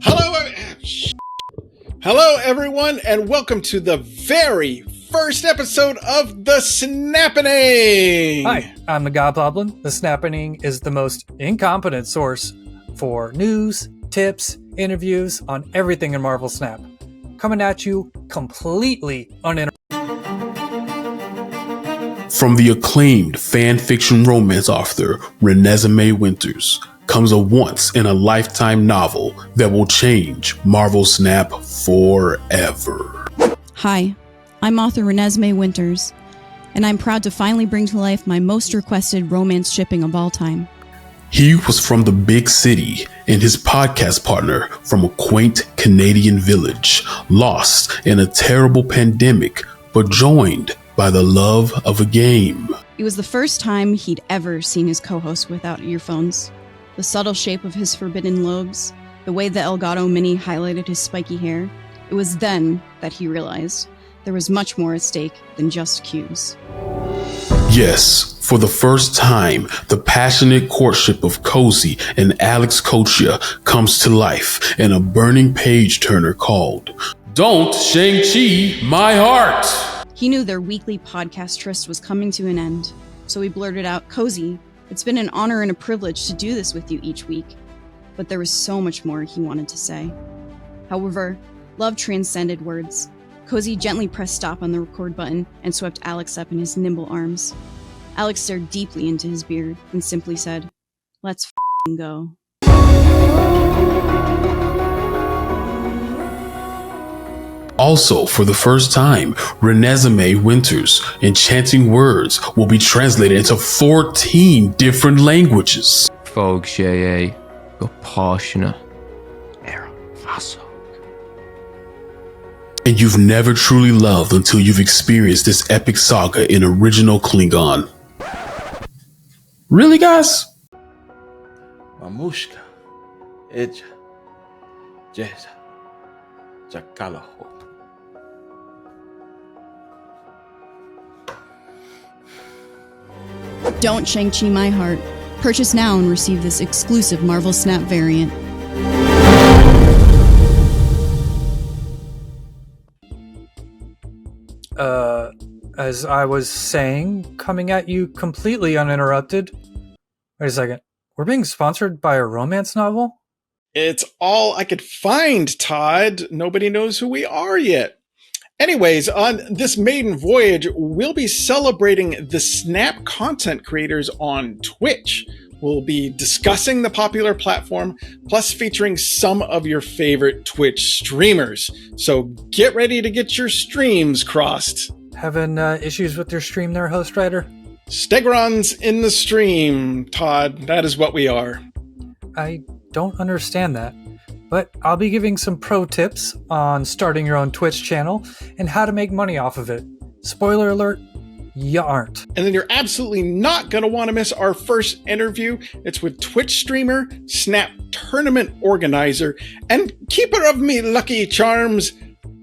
Hello, everyone, and welcome to the very first episode of the SNAPPENING! Hi, I'm the GOBHOBLIN. The SNAPPENING is the most incompetent source for news, tips, interviews on everything in MarvelSnap. Coming at you completely uninterrupted. From the acclaimed fan fiction romance author Renesmee Winters comes a once-in-a-lifetime novel that will change MarvelSnap forever. Hi, I'm author Renesmee Winters, and I'm proud to finally bring to life my most requested romance shipping of all time. He was from the big city and his podcast partner from a quaint Canadian village, lost in a terrible pandemic, but joined by the love of a game. It was the first time he'd ever seen his co-host without earphones. The subtle shape of his forbidden lobes, the way the Elgato Mini highlighted his spiky hair. It was then that he realized there was much more at stake than just cues. Yes, for the first time, the passionate courtship of Cozy and Alex Kochia comes to life in a burning page-turner called Don't Shang-Chi My Heart! He knew their weekly podcast tryst was coming to an end, so he blurted out, "Cozy, it's been an honor and a privilege to do this with you each week." But there was so much more he wanted to say. However, love transcended words. Cozy gently pressed stop on the record button and swept Alex up in his nimble arms. Alex stared deeply into his beard and simply said, "Let's f***ing go." Also, for the first time, Renesmee Winters' enchanting words will be translated into 14 different languages. Fog Shea, go Pashna, Era Faso. And you've never truly loved until you've experienced this epic saga in original Klingon. Really, guys? Mamushka, Eja, Jeza, Jakalaho. Don't Shang-Chi My Heart. Purchase now and receive this exclusive MarvelSnap variant. As I was saying, coming at you completely uninterrupted. Wait a second. We're being sponsored by a romance novel? It's all I could find, Todd. Nobody knows who we are yet. Anyways, on this maiden voyage, we'll be celebrating the Snap content creators on Twitch. We'll be discussing the popular platform, plus featuring some of your favorite Twitch streamers. So get ready to get your streams crossed. Having issues with your stream there, Host Writer? Stegrons in the stream, Todd. That is what we are. I don't understand that. But I'll be giving some pro tips on starting your own Twitch channel and how to make money off of it. Spoiler alert, you aren't. And then you're absolutely not going to want to miss our first interview. It's with Twitch streamer, Snap tournament organizer, and keeper of me lucky charms,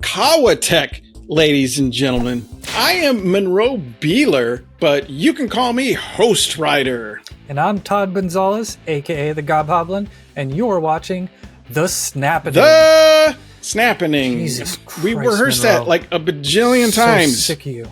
KAWATEK, ladies and gentlemen. I am Monroe Beeler, but you can call me Host Writer. And I'm Todd Gonzalez, aka the GOBHOBLIN, and you're watching The SNAPPENING. The SNAPPENING. Jesus Christ, we rehearsed Monroe. that like a bajillion times. So sick of you.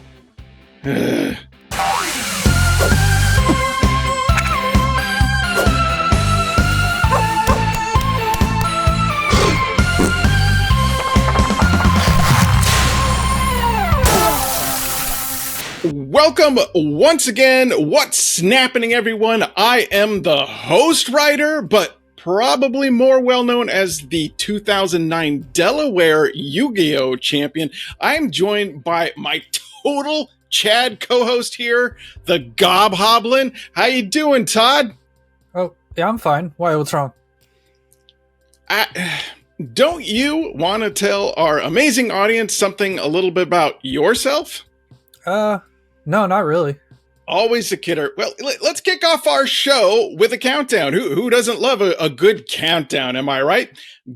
Welcome once again. What's snappening, everyone? I am the Host Writer, but probably more well known as the 2009 Delaware Yu-Gi-Oh! Champion. I'm joined by my total Chad co-host here, the GOBHOBLIN. How you doing, Todd? Oh, yeah, I'm fine. Why? What's wrong? Don't you want to tell our amazing audience something a little bit about yourself? No, not really. Always a kidder. Well, let's kick off our show with a countdown. Who doesn't love a good countdown, am I right?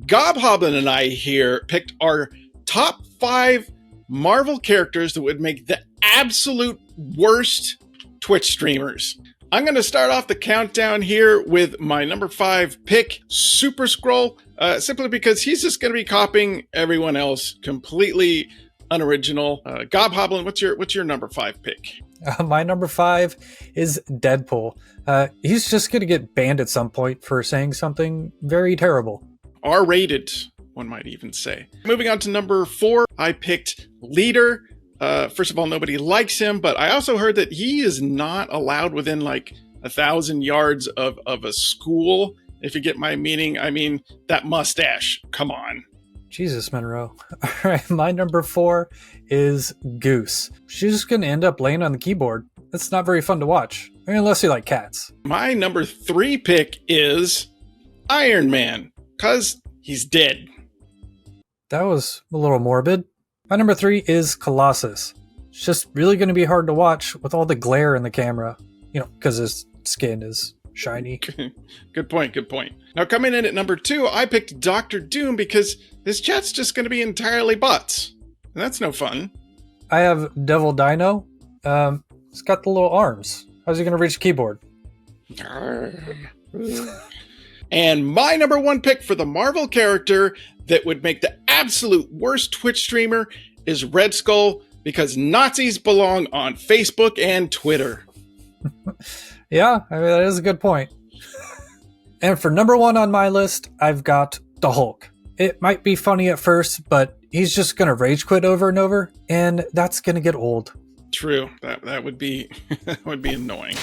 GOBHOBLIN and I here picked our top 5 Marvel characters that would make the absolute worst Twitch streamers. I'm going to start off the countdown here with my number 5 pick, Super Skrull, simply because he's just going to be copying everyone else, completely unoriginal. Gobhoblin, what's your number 5 pick? My number 5 is Deadpool. He's just going to get banned at some point for saying something very terrible. R-rated, one might even say. Moving on to number 4, I picked Leader. First of all, nobody likes him, but I also heard that he is not allowed within like 1,000 yards of a school. If you get my meaning, I mean, that mustache, come on. Jesus, Monroe. All right, my number 4 is Goose. She's just going to end up laying on the keyboard. That's not very fun to watch, I mean, unless you like cats. My number 3 pick is Iron Man, because he's dead. That was a little morbid. My number 3 is Colossus. It's just really going to be hard to watch with all the glare in the camera, because his skin is shiny. Good point. Now coming in at number 2, I picked Dr. Doom because this chat's just going to be entirely bots. And that's no fun. I have Devil Dino. He's got the little arms. How's he going to reach the keyboard? And my number 1 pick for the Marvel character that would make the absolute worst Twitch streamer is Red Skull, because Nazis belong on Facebook and Twitter. Yeah, I mean, that is a good point. And for number 1 on my list, I've got the Hulk. It might be funny at first, but he's just going to rage quit over and over, and that's going to get old. True. That would be that would be annoying.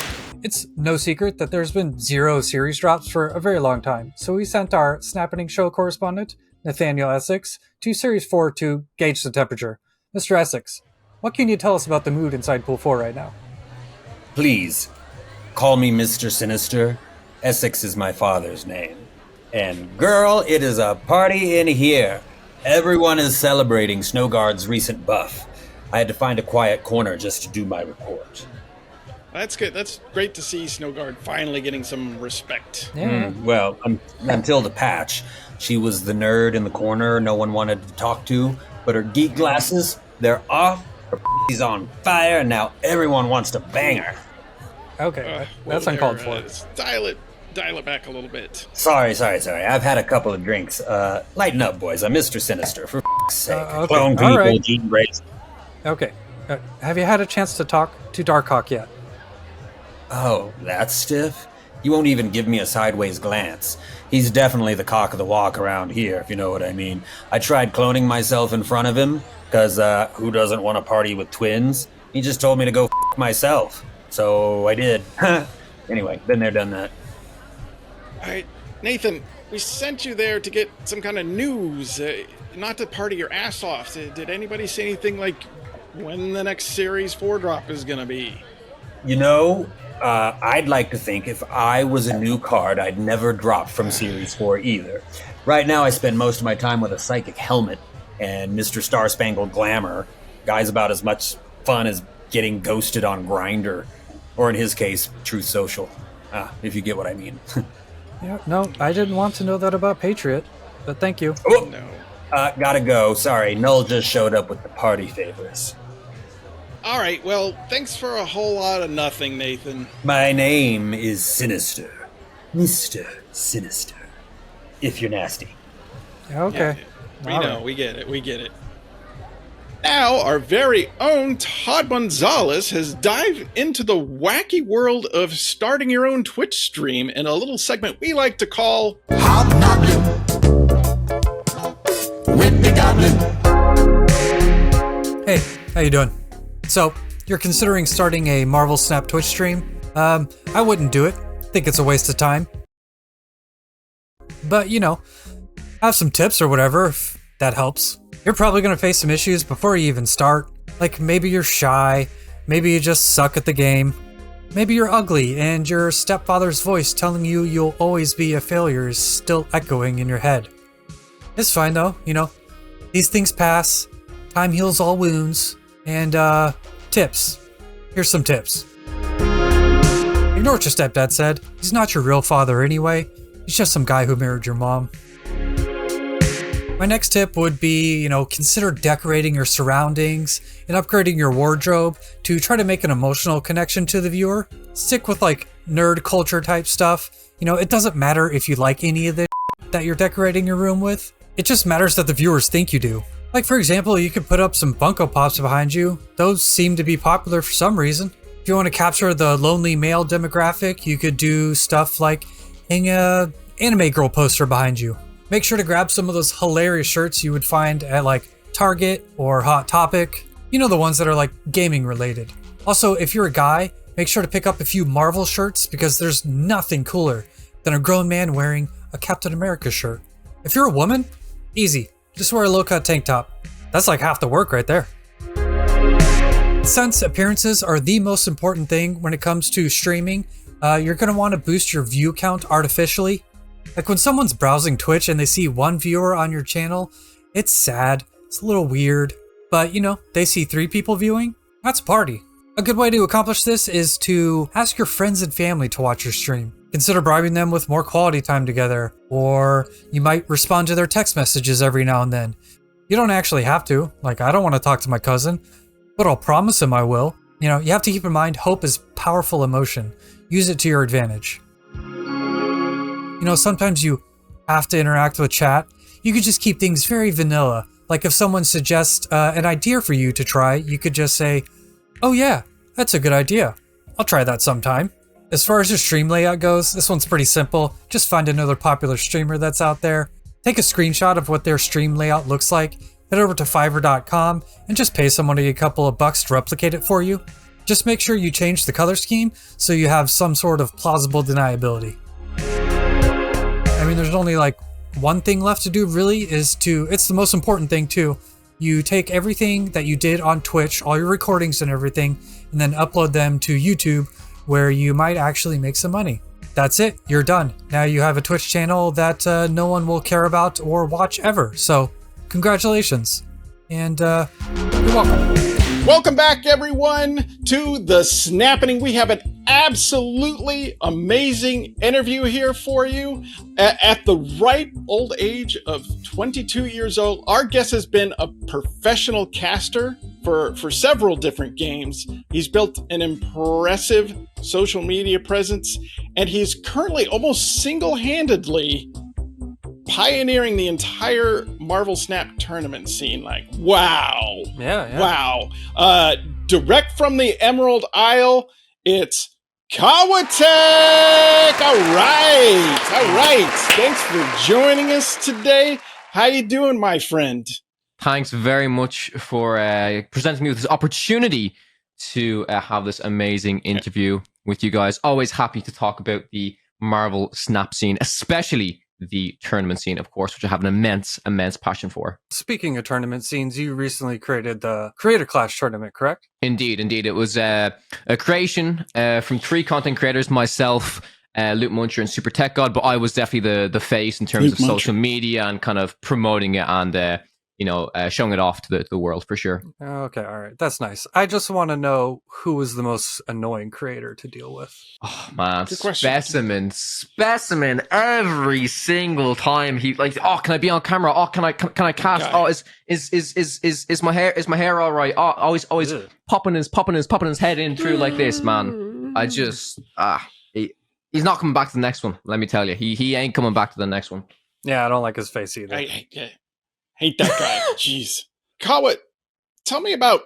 It's no secret that there's been 0 series drops for a very long time, so we sent our Snappening show correspondent, Nathaniel Essex, to Series 4 to gauge the temperature. Mr. Essex, what can you tell us about the mood inside Pool 4 right now? Please, call me Mr. Sinister. Essex is my father's name. And girl, it is a party in here. Everyone is celebrating Snowguard's recent buff. I had to find a quiet corner just to do my report. That's good. That's great to see Snowguard finally getting some respect. Yeah. Well, until the patch, she was the nerd in the corner no one wanted to talk to, but her geek glasses, they're off, her is on fire, and now everyone wants to bang her. Okay, that's uncalled for. Dial it back a little bit. Sorry. I've had a couple of drinks. Lighten up, boys. I'm Mr. Sinister, for sake. Okay. Clone All people, right. gene race. Okay, have you had a chance to talk to Darkhawk yet? Oh, that's stiff? You won't even give me a sideways glance. He's definitely the cock of the walk around here, if you know what I mean. I tried cloning myself in front of him, because who doesn't want to party with twins? He just told me to go myself. So I did. Anyway, been there, done that. All right, Nathan, we sent you there to get some kind of news, not to party your ass off. Did anybody say anything like when the next Series 4 drop is going to be? You know, I'd like to think if I was a new card, I'd never drop from Series 4 either. Right now, I spend most of my time with a psychic helmet and Mr. Star-Spangled Glamour. Guy's about as much fun as getting ghosted on Grindr. Or in his case, Truth Social. If you get what I mean. Yeah, no, I didn't want to know that about Patriot, but thank you. Oh, No. gotta go. Sorry, Null just showed up with the party favors. All right, well, thanks for a whole lot of nothing, Nathan. My name is Sinister. Mr. Sinister. If you're nasty. Okay. We All know, right. we get it. Now, our very own Todd Gonzalez has dived into the wacky world of starting your own Twitch stream in a little segment we like to call Hobnobbling with the Goblin. Hey, how you doing? So, you're considering starting a MarvelSnap Twitch stream? I wouldn't do it. Think it's a waste of time. But, have some tips or whatever, if that helps. You're probably going to face some issues before you even start. Like maybe you're shy, maybe you just suck at the game, maybe you're ugly and your stepfather's voice telling you you'll always be a failure is still echoing in your head. It's fine though, these things pass, time heals all wounds, and tips. Here's some tips. Ignore what your stepdad said. He's not your real father anyway. He's just some guy who married your mom. My next tip would be, consider decorating your surroundings and upgrading your wardrobe to try to make an emotional connection to the viewer. Stick with nerd culture type stuff. It doesn't matter if you like any of this. that you're decorating your room with. It just matters that the viewers think you do. Like for example, you could put up some Funko Pops behind you. Those seem to be popular for some reason. If you want to capture the lonely male demographic, you could do stuff like hang a anime girl poster behind you. Make sure to grab some of those hilarious shirts you would find at like Target or Hot Topic. You know, the ones that are like gaming related. Also, if you're a guy, make sure to pick up a few Marvel shirts because there's nothing cooler than a grown man wearing a Captain America shirt. If you're a woman, easy. Just wear a low-cut tank top. That's like half the work right there. Since appearances are the most important thing when it comes to streaming, you're going to want to boost your view count artificially. Like when someone's browsing Twitch and they see one viewer on your channel, it's sad, it's a little weird, but you know, they see 3 people viewing, that's a party. A good way to accomplish this is to ask your friends and family to watch your stream. Consider bribing them with more quality time together, or you might respond to their text messages every now and then. You don't actually have to, like I don't want to talk to my cousin, but I'll promise him I will. You know, you have to keep in mind hope is powerful emotion. Use it to your advantage. You know, sometimes you have to interact with chat. You could just keep things very vanilla. Like if someone suggests an idea for you to try, you could just say, "Oh yeah, that's a good idea. I'll try that sometime." As far as your stream layout goes, this one's pretty simple. Just find another popular streamer that's out there, take a screenshot of what their stream layout looks like, head over to Fiverr.com, and just pay somebody a couple of bucks to replicate it for you. Just make sure you change the color scheme so you have some sort of plausible deniability. I mean, there's only like one thing left to do really, it's the most important thing too. You take everything that you did on Twitch, all your recordings and everything, and then upload them to YouTube where you might actually make some money. That's it, you're done. Now you have a Twitch channel that no one will care about or watch ever. So congratulations, and you're welcome. Welcome back, everyone, to the Snappening. We have an absolutely amazing interview here for you. At the ripe old age of 22 years old, our guest has been a professional caster for several different games. He's built an impressive social media presence, and he's currently almost single-handedly pioneering the entire MarvelSnap tournament scene. Like, wow. Yeah. Wow. Direct from the Emerald Isle, it's KAWATEK! All right. Thanks for joining us today. How you doing, my friend? Thanks very much for presenting me with this opportunity to have this amazing interview with you guys. Always happy to talk about the MarvelSnap scene, especially the tournament scene, of course, which I have an immense passion for. Speaking of tournament scenes, you recently created the Creator Clash tournament, correct? Indeed. It was a creation from 3 content creators, myself, Luke Muncher, and Super Tech God, but I was definitely the face in terms of social media and kind of promoting it and showing it off to the world for sure. Okay, all right. That's nice. I just want to know who was the most annoying creator to deal with. Oh man, Specimen every single time he like, oh, can I be on camera? Oh, can I cast? Okay. Oh, is my hair all right? Oh, always popping his head in through like this, man. I just he's not coming back to the next one, let me tell you. He ain't coming back to the next one. Yeah, I don't like his face either. Hate that guy. Jeez. Kawat, tell me about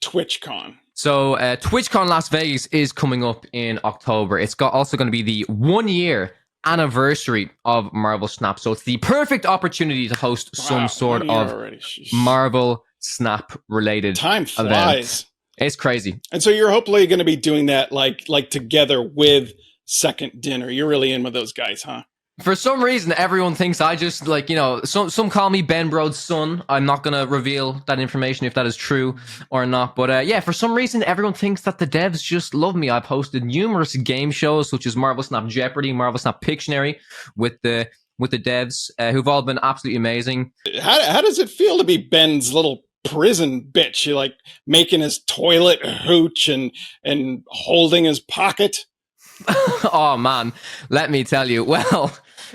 TwitchCon. So TwitchCon Las Vegas is coming up in October. It's also going to be the 1-year anniversary of MarvelSnap. So it's the perfect opportunity to host some sort of MarvelSnap related time flies. Event. It's crazy. And so you're hopefully going to be doing that like together with Second Dinner. You're really in with those guys, huh? For some reason, everyone thinks I just, some call me Ben Brode's son. I'm not going to reveal that information if that is true or not. But for some reason, everyone thinks that the devs just love me. I've hosted numerous game shows, such as MarvelSnap Jeopardy, MarvelSnap Pictionary, with the devs, who've all been absolutely amazing. How does it feel to be Ben's little prison bitch? You like making his toilet hooch and holding his pocket? Oh man, let me tell you. Well,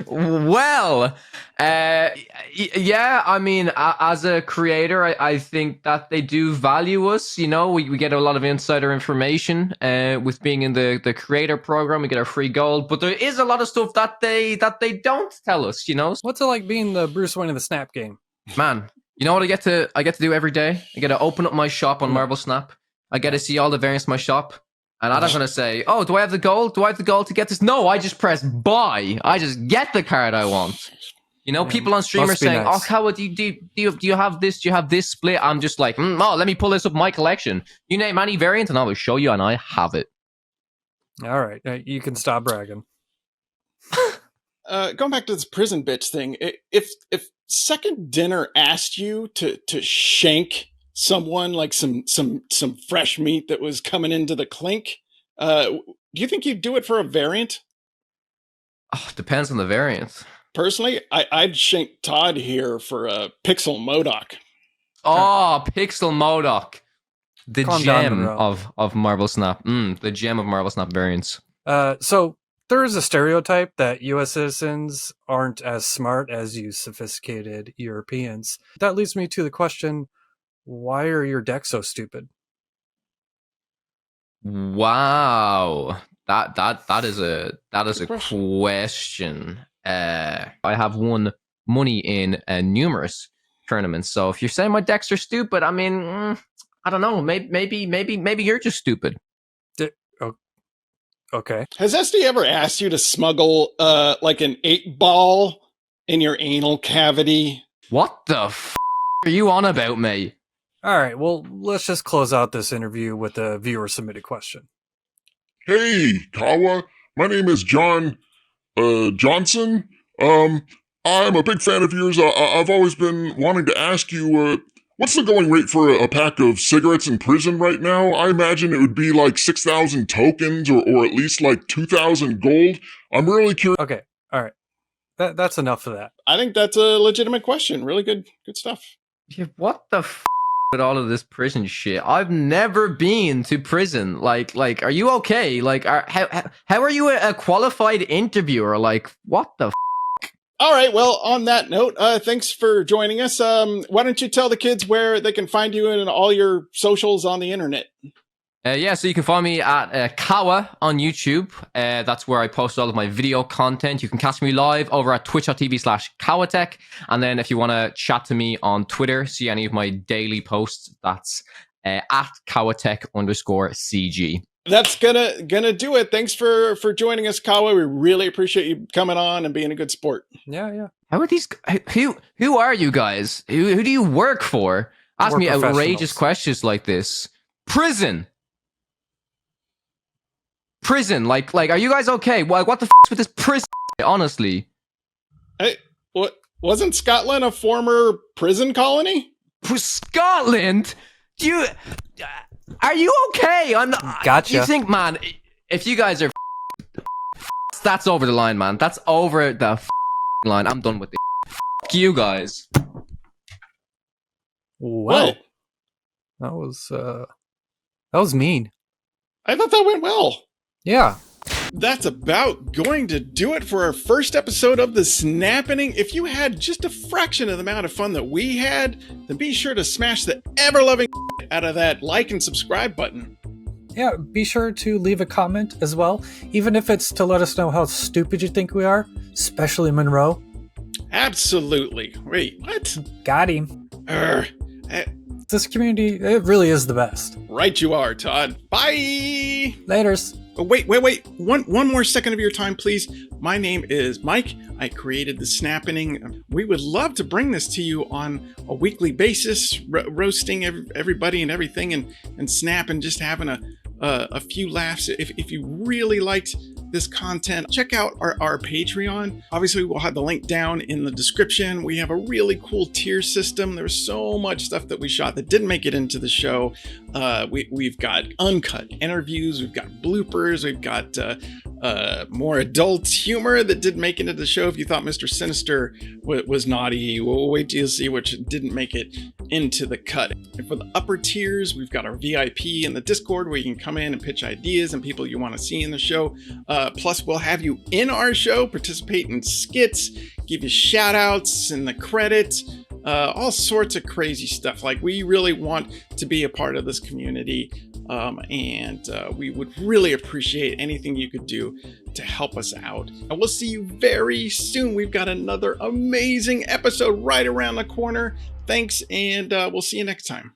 Well, yeah, I mean, as a creator, I think that they do value us. You know, we get a lot of insider information with being in the creator program. We get our free gold, but there is a lot of stuff that they don't tell us. You know, What's it like being the Bruce Wayne of the Snap game? man, you know what I get to do every day? I get to open up my shop on MarvelSnap. I get to see all the variants in my shop. And I'm not going to say, oh, do I have the gold? Do I have the gold to get this? No, I just press buy. I just get the card I want. You know, people on stream are saying, nice. oh, Kawa, do you have this? Do you have this split? I'm just like, oh, let me pull this up in my collection. You name any variant and I will show you and I have it. All right, you can stop bragging. Going back to this prison bitch thing, if Second Dinner asked you to shank someone like some fresh meat that was coming into the clink, do you think you'd do it for a variant? Oh, depends on the variant. Personally, I'd shank Todd here for a Pixel MODOK. Oh, Pixel MODOK. The Calm down, gem Monroe. of MarvelSnap. The gem of MarvelSnap variants. So there is a stereotype that U.S. citizens aren't as smart as you sophisticated Europeans. That leads me to the question, why are your decks so stupid? Wow. That is a Good question. I have won money in numerous tournaments. So if you're saying my decks are stupid, I mean, I don't know. Maybe you're just stupid. Okay. Has SD ever asked you to smuggle like an 8-ball in your anal cavity? What the are you on about, me? All right, well, let's just close out this interview with a viewer-submitted question. Hey, Kawa. My name is John Johnson. I'm a big fan of yours. I've always been wanting to ask you, what's the going rate for a pack of cigarettes in prison right now? I imagine it would be like 6,000 tokens or at least like 2,000 gold. I'm really curious. Okay, all right. That's enough of that. I think that's a legitimate question. Really good stuff. Yeah, what the with all of this prison shit? I've never been to prison. Like, are you okay? Like, how are you a qualified interviewer? Like, what the All right, well, on that note, thanks for joining us. Why don't you tell the kids where they can find you and all your socials on the internet? Yeah, so you can find me at Kawa on YouTube. That's where I post all of my video content. You can catch me live over at twitch.tv/KAWATEK. And then if you want to chat to me on Twitter, see any of my daily posts, that's at KAWATEK_CG. That's gonna do it. Thanks for joining us, Kawa. We really appreciate you coming on and being a good sport. Yeah. How are these? Who are you guys? Who do you work for? Ask We're me outrageous professionals. questions like this. Prison, like, are you guys okay? What the with this prison? Honestly, Hey, what wasn't Scotland a former prison colony? Scotland? Are you okay? I'm not. Gotcha. You think, man? If you guys are, that's over the line, man. That's over the line. I'm done with it. You guys. Well, What? that was mean. I thought that went well. Yeah. That's about going to do it for our first episode of the Snappening. If you had just a fraction of the amount of fun that we had, then be sure to smash the ever-loving out of that like and subscribe button. Yeah, be sure to leave a comment as well, even if it's to let us know how stupid you think we are, especially Monroe. Absolutely. Wait, what? Got him. Eh, This community, it really is the best. right you are, Todd. Bye! Laters. Oh, wait. One more second of your time, please. My name is Mike. I created the Snappening. We would love to bring this to you on a weekly basis, roasting everybody and everything, and snapping, just having a few laughs. If you really liked this content, check out our Patreon. Obviously, we'll have the link down in the description. We have a really cool tier system. There's so much stuff that we shot that didn't make it into the show. We've got uncut interviews, we've got bloopers, we've got more adult humor that didn't make it into the show. If you thought Mr. Sinister was naughty, we'll wait till you see which didn't make it into the cut. And for the upper tiers, we've got our VIP in the Discord where you can come in and pitch ideas and people you want to see in the show. Plus, we'll have you in our show, participate in skits, give you shout outs in the credits. All sorts of crazy stuff. Like, we really want to be a part of this community, and we would really appreciate anything you could do to help us out. And we'll see you very soon. We've got another amazing episode right around the corner. Thanks, and we'll see you next time.